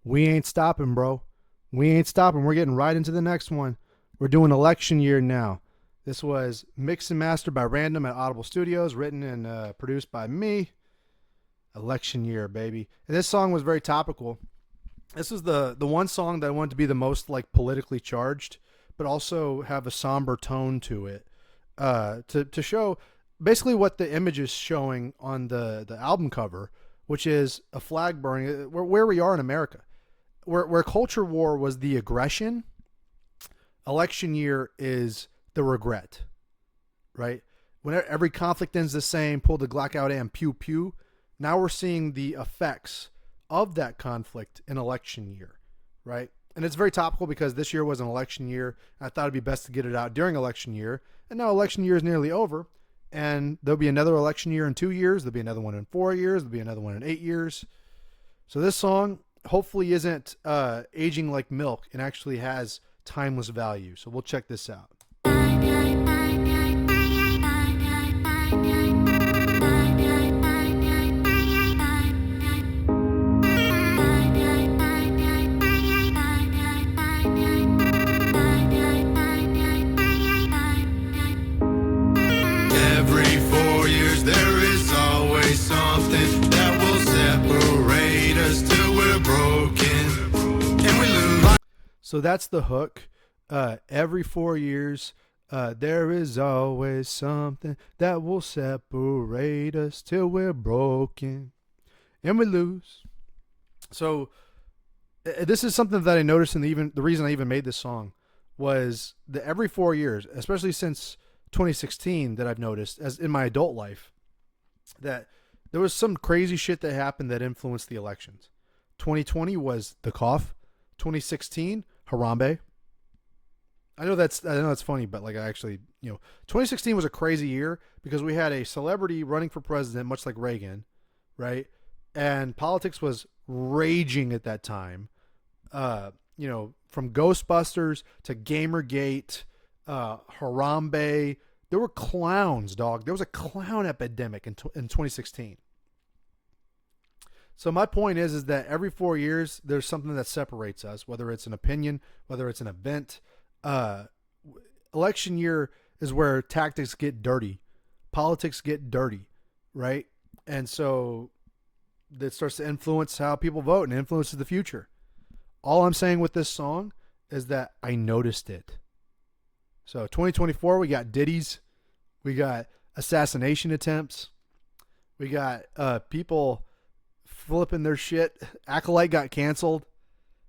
We ain't stopping, bro. We ain't stopping. We're getting right into the next one. We're doing election year now. This was mixed and mastered by Random at Audible Studios, written and produced by me. Election year, baby. And this song was very topical. This is the one song that I wanted to be the most like politically charged, but also have a somber tone to it, to show basically what the image is showing on the album cover, which is a flag burning. Where we are in America, where culture war was the aggression, election year is the regret, right? When every conflict ends the same, pull the Glock out and pew pew. Now we're seeing the effects of that conflict in election year, right? And it's very topical because this year was an election year. I thought it'd be best to get it out during election year. And now election year is nearly over. And there'll be another election year in 2 years. There'll be another one in 4 years. There'll be another one in 8 years. So this song hopefully isn't aging like milk and actually has timeless value. So we'll check this out. So that's the hook. Every 4 years, there is always something that will separate us till we're broken and we lose. So this is something that I noticed, and the reason I even made this song was that every 4 years, especially since 2016, that I've noticed as in my adult life, that there was some crazy shit that happened that influenced the elections. 2020 was the cough. 2016, Harambe. I know that's funny, but like I actually, 2016 was a crazy year because we had a celebrity running for president, much like Reagan, right? And politics was raging at that time. From Ghostbusters to Gamergate, Harambe, there were clowns, dog. There was a clown epidemic in 2016. So my point is that every 4 years, there's something that separates us, whether it's an opinion, whether it's an event. Election year is where tactics get dirty. Politics get dirty, right? And so that starts to influence how people vote and influences the future. All I'm saying with this song is that I noticed it. So 2024, we got ditties. We got assassination attempts. We got people flipping their shit. Acolyte got canceled.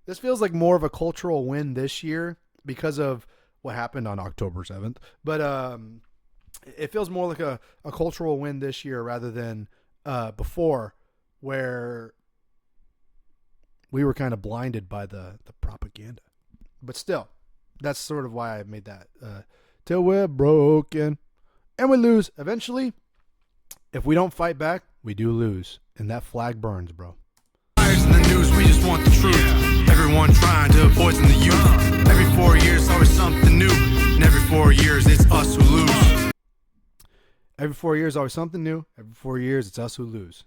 This feels like more of a cultural win this year because of what happened on October 7th. But it feels more like a cultural win this year rather than before, where we were kind of blinded by the propaganda. But still, that's sort of why I made that. Till we're broken and we lose. Eventually, if we don't fight back, we do lose. And that flag burns, bro. In the news, we just want the truth. Yeah. Everyone trying to poison the youth. Every 4 years, always something new. And every 4 years, it's us who lose. Every 4 years, always something new. Every 4 years, it's us who lose.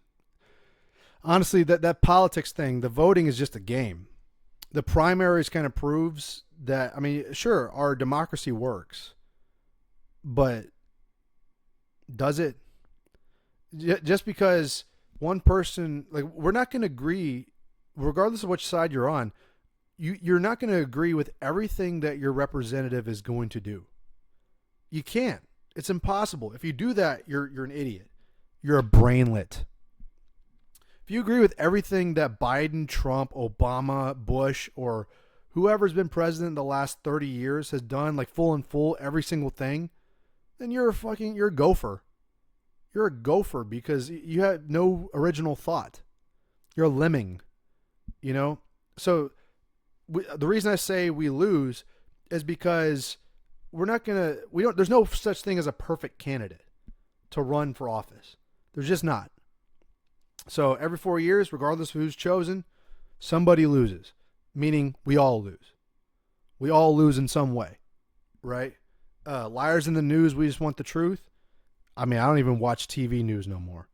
Honestly, that politics thing, the voting is just a game. The primaries kind of proves that, sure, our democracy works. But does it? Just because one person, like, we're not going to agree, regardless of which side you're on, you're not going to agree with everything that your representative is going to do. You can't. It's impossible. If you do that, you're an idiot. You're a brainlet. If you agree with everything that Biden, Trump, Obama, Bush, or whoever's been president the last 30 years has done, like full every single thing, then you're a gopher. You're a gopher because you have no original thought. You're a lemming, So the reason I say we lose is because there's no such thing as a perfect candidate to run for office. There's just not. So every 4 years, regardless of who's chosen, somebody loses, meaning we all lose. We all lose in some way, right? Liars in the news, we just want the truth. I don't even watch TV news no more.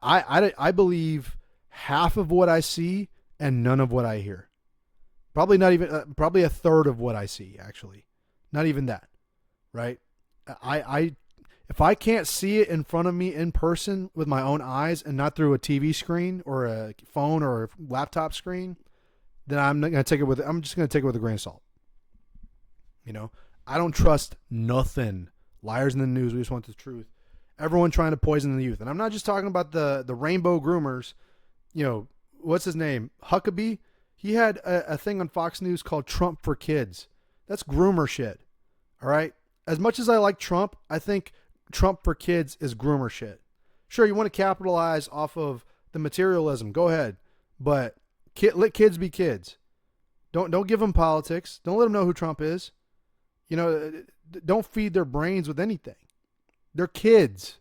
I believe half of what I see and none of what I hear. Probably not even, probably a third of what I see, actually. Not even that, right? If I can't see it in front of me in person with my own eyes and not through a TV screen or a phone or a laptop screen, then I'm not going to take it with. I'm just going to take it with a grain of salt. You know, I don't trust nothing. Liars in the news. We just want the truth. Everyone trying to poison the youth, and I'm not just talking about the rainbow groomers. You know, what's his name? Huckabee. He had a thing on Fox News called Trump for Kids. That's groomer shit. All right. As much as I like Trump, I think Trump for Kids is groomer shit. Sure, you want to capitalize off of the materialism. Go ahead. But let kids be kids. Don't give them politics. Don't let them know who Trump is. You know, don't feed their brains with anything. They're kids.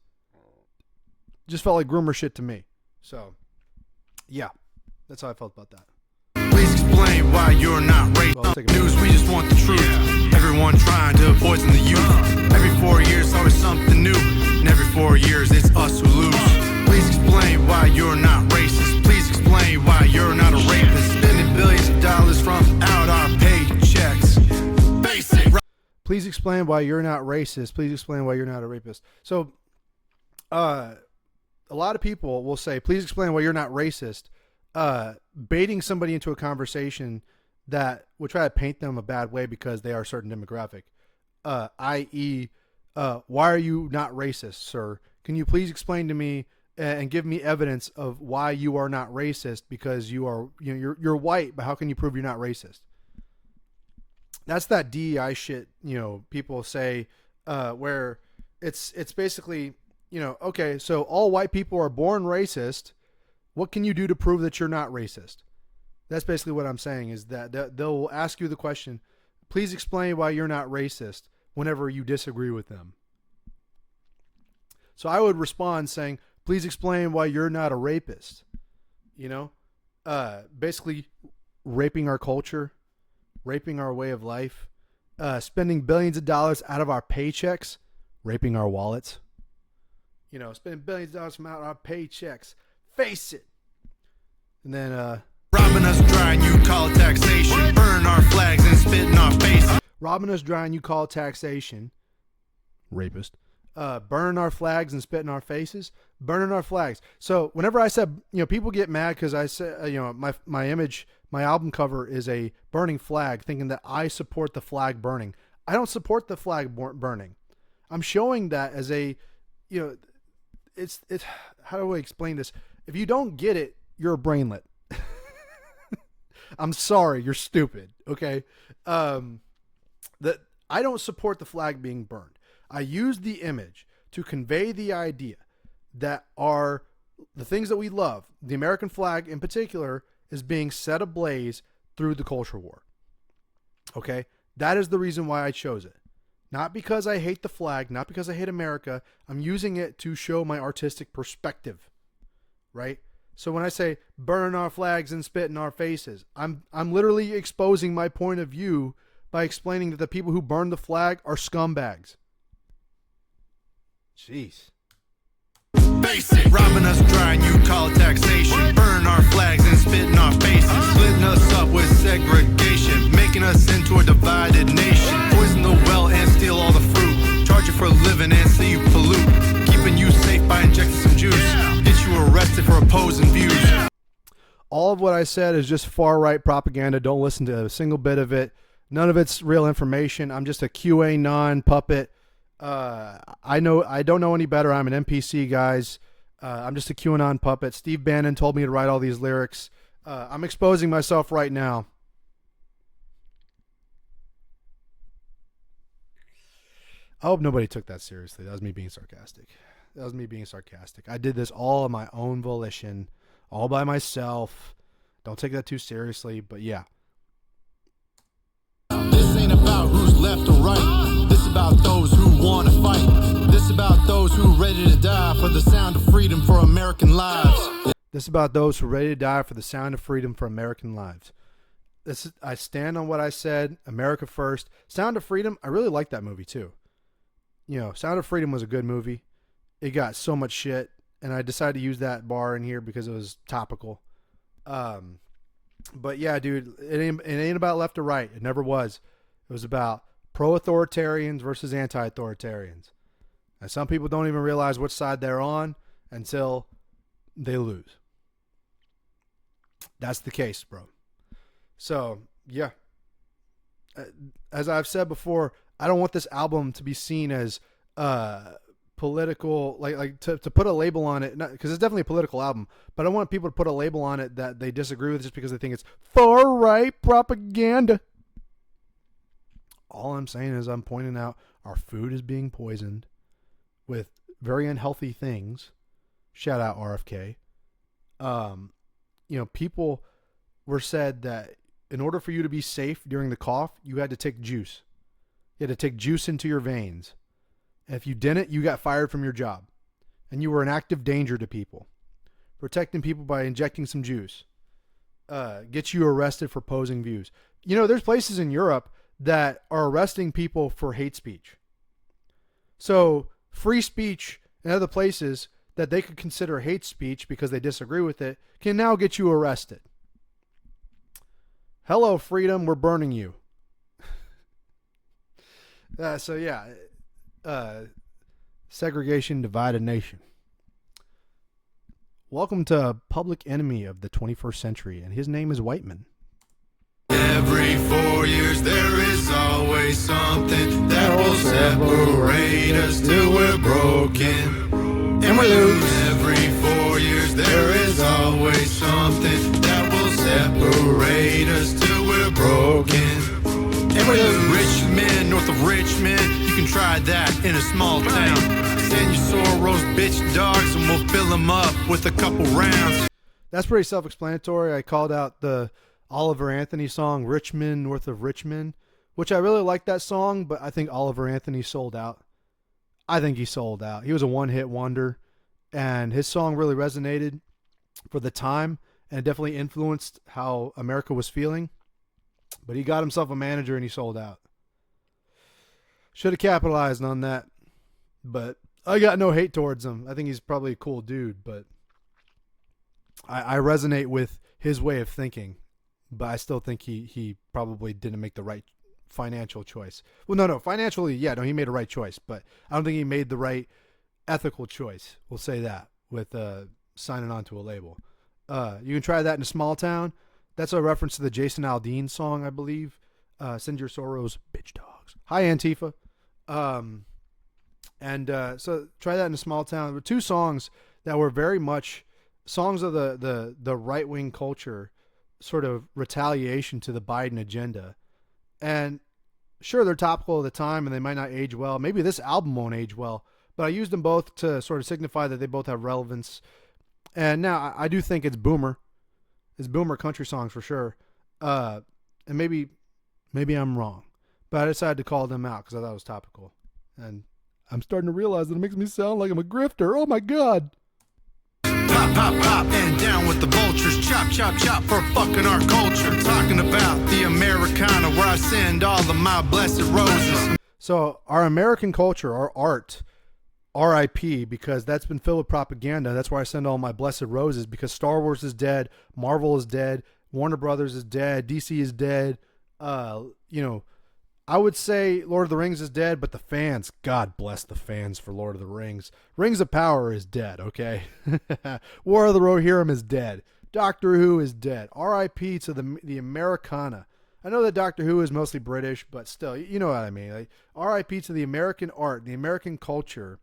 Just felt like groomer shit to me. So, yeah, that's how I felt about that. Please explain why you're not racist. Well, News, we just want the truth. Everyone trying to poison the youth. Every 4 years, always something new. And every 4 years, it's us who lose. Please explain why you're not racist. Please explain why you're not a rapist. Spending billions of dollars from out our paychecks. Basic. Please explain why you're not racist. Please explain why you're not a rapist. So, a lot of people will say, please explain why you're not racist. Baiting somebody into a conversation that will try to paint them a bad way because they are a certain demographic. I.e., why are you not racist, sir? Can you please explain to me and give me evidence of why you are not racist? Because you're white, but how can you prove you're not racist? That's that DEI shit, people say, where it's basically, okay, so all white people are born racist. What can you do to prove that you're not racist? That's basically what I'm saying, is that they'll ask you the question, please explain why you're not racist, whenever you disagree with them. So I would respond saying, please explain why you're not a rapist. Basically raping our culture, raping our way of life, spending billions of dollars out of our paychecks, raping our wallets. Spending billions of dollars from out of our paychecks. Face it. And then robbing us dry and you call it taxation. Burn our flags and spit in our faces. Robbing us dry and you call it taxation. Rapist. Burn our flags and spit in our faces. Burning our flags. So whenever I said, people get mad because I said, my image, my album cover is a burning flag, thinking that I support the flag burning. I don't support the flag burning. I'm showing that as a, it's how do I explain this? If you don't get it, you're a brainlet. I'm sorry, you're stupid. Okay. That I don't support the flag being burned. I use the image to convey the idea that the things that we love, the American flag in particular, is being set ablaze through the culture war. Okay. That is the reason why I chose it. Not because I hate the flag, not because I hate America. I'm using it to show my artistic perspective. Right? So when I say burn our flags and spit in our faces, I'm literally exposing my point of view by explaining that the people who burn the flag are scumbags. Jeez. Basic. Robbing us dry and you call it taxation. Burn our flags and spit in our faces. Splitting us up with segregation. Making us into a divided nation. Poison the well and steal all the fruit. Charge you for living and see you pollute. Keeping you safe by injecting some juice. Get you arrested for opposing views. All of what I said is just far-right propaganda. Don't listen to a single bit of it. None of it's real information. I'm just a QAnon puppet. I don't know any better. I'm an NPC, guys. I'm just a QAnon puppet. Steve Bannon told me to write all these lyrics. I'm exposing myself right now. I hope nobody took that seriously. That was me being sarcastic. I did this all on my own volition, all by myself. Don't take that too seriously, but yeah. This ain't about who's left or right. This about those who want to fight. This about those who ready to die for the sound of freedom for American lives. This about those who are ready to die for the sound of freedom for American lives. I stand on what I said. America first. Sound of Freedom. I really like that movie too. Sound of Freedom was a good movie. It got so much shit, and I decided to use that bar in here because it was topical. But yeah, dude, it ain't about left or right. It never was. It was about pro-authoritarians versus anti-authoritarians. And some people don't even realize which side they're on until they lose. That's the case, bro. So, yeah. As I've said before, I don't want this album to be seen as political, to put a label on it, because it's definitely a political album, but I don't want people to put a label on it that they disagree with just because they think it's far-right propaganda. All I'm saying is I'm pointing out our food is being poisoned with very unhealthy things. Shout out RFK. People were said that in order for you to be safe during the cough, you had to take juice. You had to take juice into your veins. And if you didn't, you got fired from your job. And you were an active danger to people. Protecting people by injecting some juice gets you arrested for posing views. There's places in Europe that are arresting people for hate speech. So free speech in other places that they could consider hate speech because they disagree with it can now get you arrested. Hello, freedom, we're burning you. Segregation, divided nation. Welcome to Public Enemy of the 21st century, and his name is Whiteman. Every 4 years there is always something that will separate us till we're broken and we lose. Every 4 years there is always something that will separate us till we're broken and we lose. Richmond, north of Richmond, you can try that in a small town. Send your Soros bitch dogs and we'll fill them up with a couple rounds. That's pretty self-explanatory. I called out the Oliver Anthony song, Richmond, north of Richmond, which I really like that song, but I think Oliver Anthony sold out. I think he sold out. He was a one-hit wonder, and his song really resonated for the time, and it definitely influenced how America was feeling. But he got himself a manager, and he sold out. Should have capitalized on that, but I got no hate towards him. I think he's probably a cool dude, but I resonate with his way of thinking. But I still think he probably didn't make the right financial choice. Well, no, financially, yeah, no, he made a right choice, but I don't think he made the right ethical choice. We'll say that with signing on to a label. You can try that in a small town. That's a reference to the Jason Aldean song, I believe. Send your Soros, bitch dogs. Hi, Antifa. So try that in a small town. There were two songs that were very much songs of the right-wing culture, sort of retaliation to the Biden agenda. And sure, they're topical at the time and they might not age well. Maybe this album won't age well, but I used them both to sort of signify that they both have relevance. And now I do think it's boomer. It's boomer country songs for sure. And maybe I'm wrong, but I decided to call them out because I thought it was topical. And I'm starting to realize that it makes me sound like I'm a grifter. Oh my God. Pop, pop, pop, and down with the vultures. Chop, chop, chop for fucking our culture. Talking about the Americana where I send all of my blessed roses. So our American culture, our art, RIP, because that's been filled with propaganda. That's where I send all my blessed roses, because Star Wars is dead, Marvel is dead, Warner Brothers is dead, DC is dead. I would say Lord of the Rings is dead, but the fans, God bless the fans for Lord of the Rings. Rings of Power is dead, okay? War of the Rohirrim is dead. Doctor Who is dead. R.I.P. to the Americana. I know that Doctor Who is mostly British, but still, you know what I mean. Like, R.I.P. to the American art, the American culture,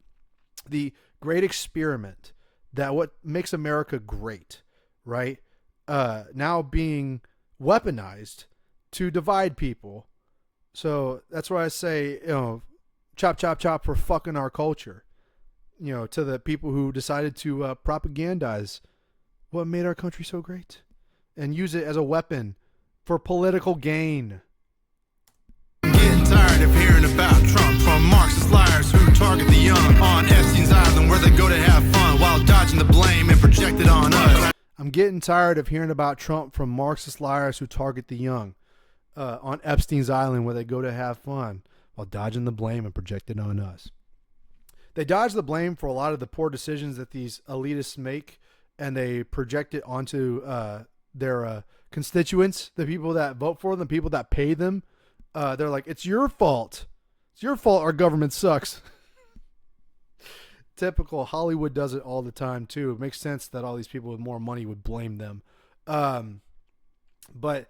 the great experiment, that what makes America great, right? Now being weaponized to divide people. So that's why I say, chop, chop, chop for fucking our culture, to the people who decided to propagandize what made our country so great and use it as a weapon for political gain. I'm getting tired of hearing about Trump from Marxist liars who target the young on Epstein's Island where they go to have fun while dodging the blame and project it on us. I'm getting tired of hearing about Trump from Marxist liars who target the young. On Epstein's Island where they go to have fun while dodging the blame and project it on us. They dodge the blame for a lot of the poor decisions that these elitists make, and they project it onto their constituents, the people that vote for them, the people that pay them. They're like, it's your fault. It's your fault our government sucks. Typical. Hollywood does it all the time too. It makes sense that all these people with more money would blame them. But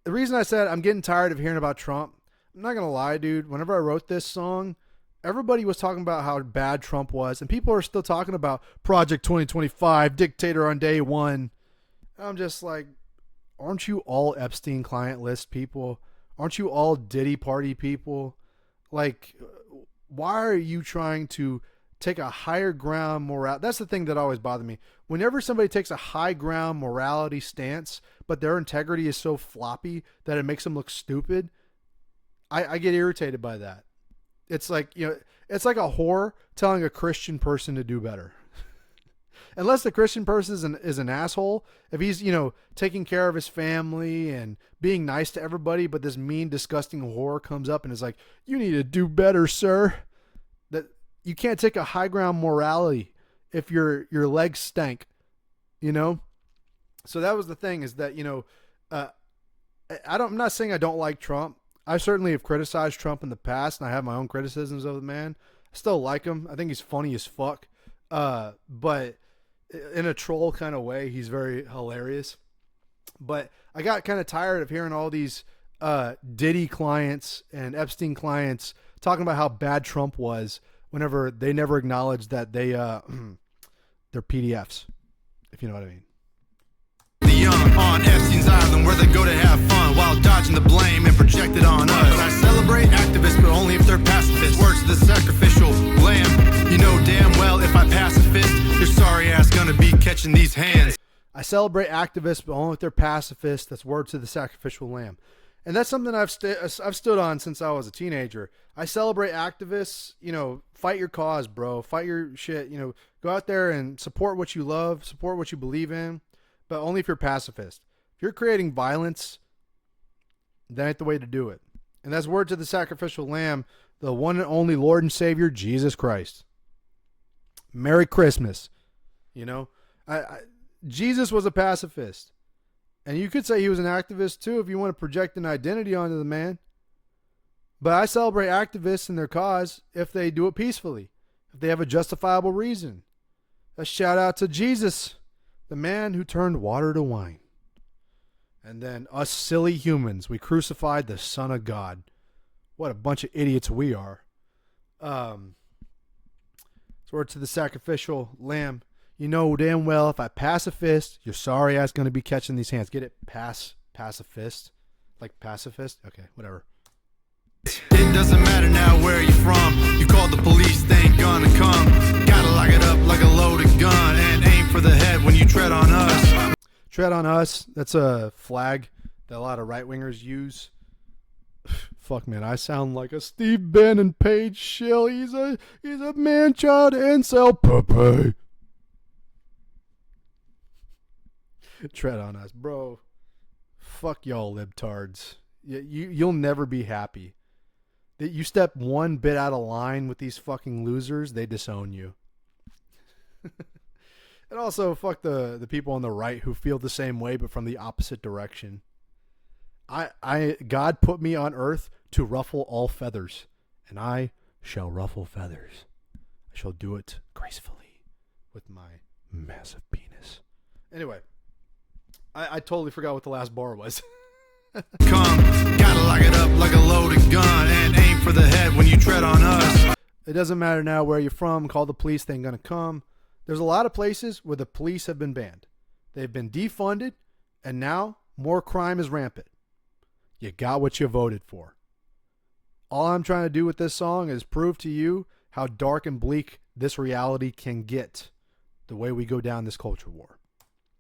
the reason I said I'm getting tired of hearing about Trump, I'm not going to lie, dude. Whenever I wrote this song, everybody was talking about how bad Trump was, and people are still talking about Project 2025, dictator on day one. I'm just like, aren't you all Epstein client list people? Aren't you all Diddy party people? Like, why are you trying to take a higher ground moral? That's the thing that always bothered me. Whenever somebody takes a high ground morality stance, but their integrity is so floppy that it makes them look stupid, I get irritated by that. It's like, it's like a whore telling a Christian person to do better. Unless the Christian person is an asshole, if he's, taking care of his family and being nice to everybody, but this mean, disgusting whore comes up and is like, you need to do better, sir. That you can't take a high ground morality if your legs stank, So that was the thing, is that, I'm not saying I don't like Trump. I certainly have criticized Trump in the past, and I have my own criticisms of the man. I still like him. I think he's funny as fuck. But in a troll kind of way, he's very hilarious. But I got kind of tired of hearing all these Diddy clients and Epstein clients talking about how bad Trump was whenever they never acknowledged that they're PDFs, if you know what I mean. The young on Epstein's Island, where they go to have fun while dodging the blame and project it on us. I celebrate activists, but only if they're pacifists. Words to the sacrificial lamb. You know damn well if I pass a fist, your sorry ass gonna be catching these hands. I celebrate activists, but only if they're pacifists. That's word to the sacrificial lamb. And that's something I've stood on since I was a teenager. I celebrate activists, fight your cause, bro. Fight your shit, go out there and support what you love, support what you believe in, but only if you're pacifist. If you're creating violence, that ain't the way to do it. And that's word to the sacrificial lamb, the one and only Lord and Savior, Jesus Christ. Merry Christmas. Jesus was a pacifist. And you could say he was an activist too if you want to project an identity onto the man. But I celebrate activists and their cause if they do it peacefully, if they have a justifiable reason. A shout out to Jesus, the man who turned water to wine. And then us silly humans, we crucified the Son of God. What a bunch of idiots we are. Word to the sacrificial lamb. You know damn well if I pass a fist, your sorry ass gonna be catching these hands. Get it? Pacifist? Like pacifist? Okay, whatever. It doesn't matter now where you're from. You called the police, they ain't gonna come. Gotta lock it up like a loaded gun and aim for the head when you tread on us. Tread on us. That's a flag that a lot of right-wingers use. Fuck, man, I sound like a Steve Bannon page shill. He's a man-child incel puppy. Tread on us, bro. Fuck y'all libtards. You'll never be happy. You step one bit out of line with these fucking losers, they disown you. And also, fuck the people on the right who feel the same way but from the opposite direction. God put me on earth to ruffle all feathers, and I shall ruffle feathers. I shall do it gracefully with my massive penis. Anyway, I totally forgot what the last bar was. Come, gotta lock it up like a loaded gun and aim for the head when you tread on us. It doesn't matter now where you're from. Call the police, they ain't gonna come. There's a lot of places where the police have been banned. They've been defunded, and now more crime is rampant. You got what you voted for. All I'm trying to do with this song is prove to you how dark and bleak this reality can get the way we go down this culture war.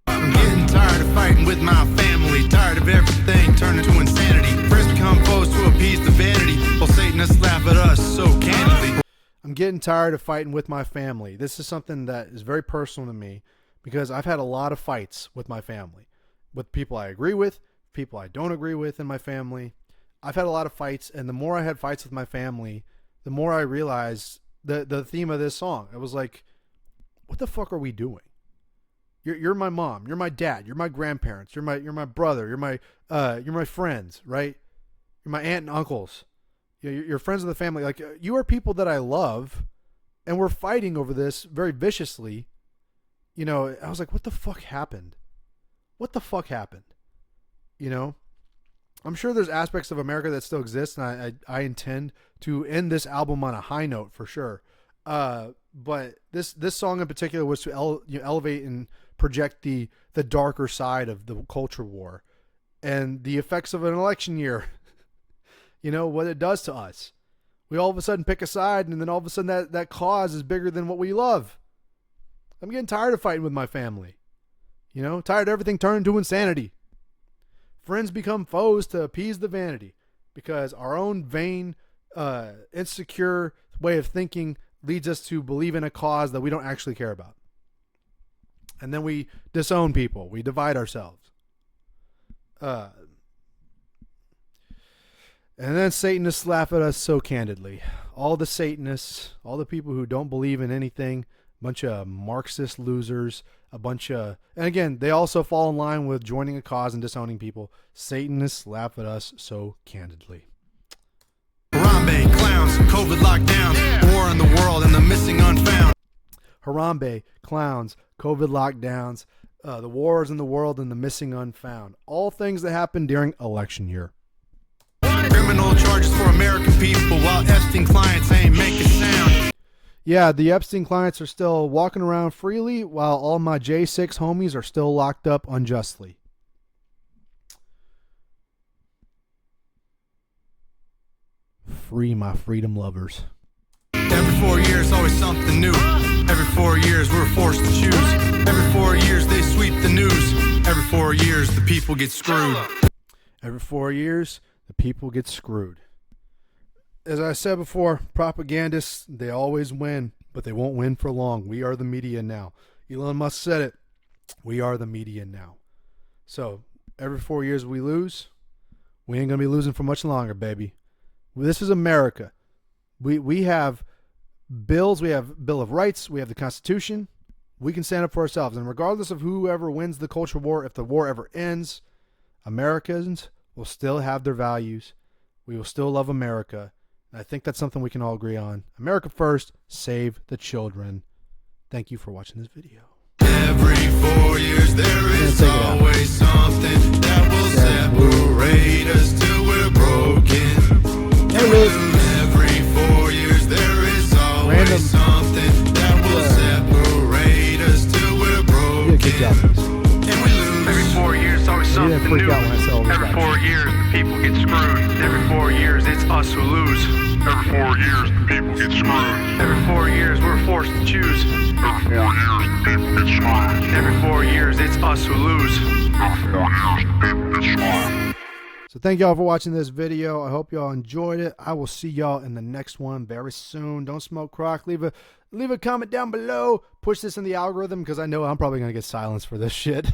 I'm getting tired of fighting with my family, tired of everything turning to insanity. Friends become foes to appease the vanity, while Satanists laugh at us so candidly. I'm getting tired of fighting with my family. This is something that is very personal to me because I've had a lot of fights with my family, with people I agree with, people I don't agree with in my family. I've had a lot of fights, and the more I had fights with my family, the more I realized the theme of this song. It was like, what the fuck are we doing? You're my mom. You're my dad. You're my grandparents. You're my brother. You're my friends, right? You're my aunt and uncles. You're friends of the family. Like, you are people that I love, and we're fighting over this very viciously. I was like, what the fuck happened? What the fuck happened? I'm sure there's aspects of America that still exist, and I intend to end this album on a high note for sure. But this song in particular was to elevate and project the darker side of the culture war and the effects of an election year. What it does to us. We all of a sudden pick a side, and then all of a sudden that cause is bigger than what we love. I'm getting tired of fighting with my family. Tired of everything turning to insanity. Friends become foes to appease the vanity because our own vain, insecure way of thinking leads us to believe in a cause that we don't actually care about. And then we disown people. We divide ourselves. And then Satanists laugh at us so candidly. All the Satanists, all the people who don't believe in anything, a bunch of Marxist losers, and again, they also fall in line with joining a cause and disowning people. Satanists laugh at us so candidly. Harambe, clowns, COVID lockdowns, war in the world and the missing unfound. Harambe, clowns, COVID lockdowns, the wars in the world and the missing unfound. All things that happen during election year. Criminal charges for American people while Epstein clients ain't making sound. Yeah, the Epstein clients are still walking around freely while all my J6 homies are still locked up unjustly. Free my freedom lovers. Every 4 years, always something new. Every 4 years, we're forced to choose. Every 4 years, they sweep the news. Every 4 years, the people get screwed. Every 4 years, the people get screwed. As I said before, propagandists, they always win, but they won't win for long. We are the media now. Elon Musk said it. We are the media now. So every 4 years we lose, we ain't going to be losing for much longer, baby. This is America. We have bills. We have Bill of Rights. We have the Constitution. We can stand up for ourselves. And regardless of whoever wins the culture war, if the war ever ends, Americans will still have their values. We will still love America. And I think that's something we can all agree on. America first, save the children. Thank you for watching this video. Every 4 years there is always something that will separate us till we're broken. Every 4 years there is always something that will separate us till we're broken. And we lose. Every 4 years, always something new. Every 4 years, the people get screwed. Every 4 years, it's us who lose. Every 4 years, the people get screwed. Every 4 years, we're forced to choose. Every 4 years, the people get screwed. Every 4 years, it's us who lose. Every 4 years, the people get screwed. So thank y'all for watching this video. I hope y'all enjoyed it. I will see y'all in the next one very soon. Don't smoke crack. Leave a comment down below. Push this in the algorithm because I know I'm probably going to get silenced for this shit.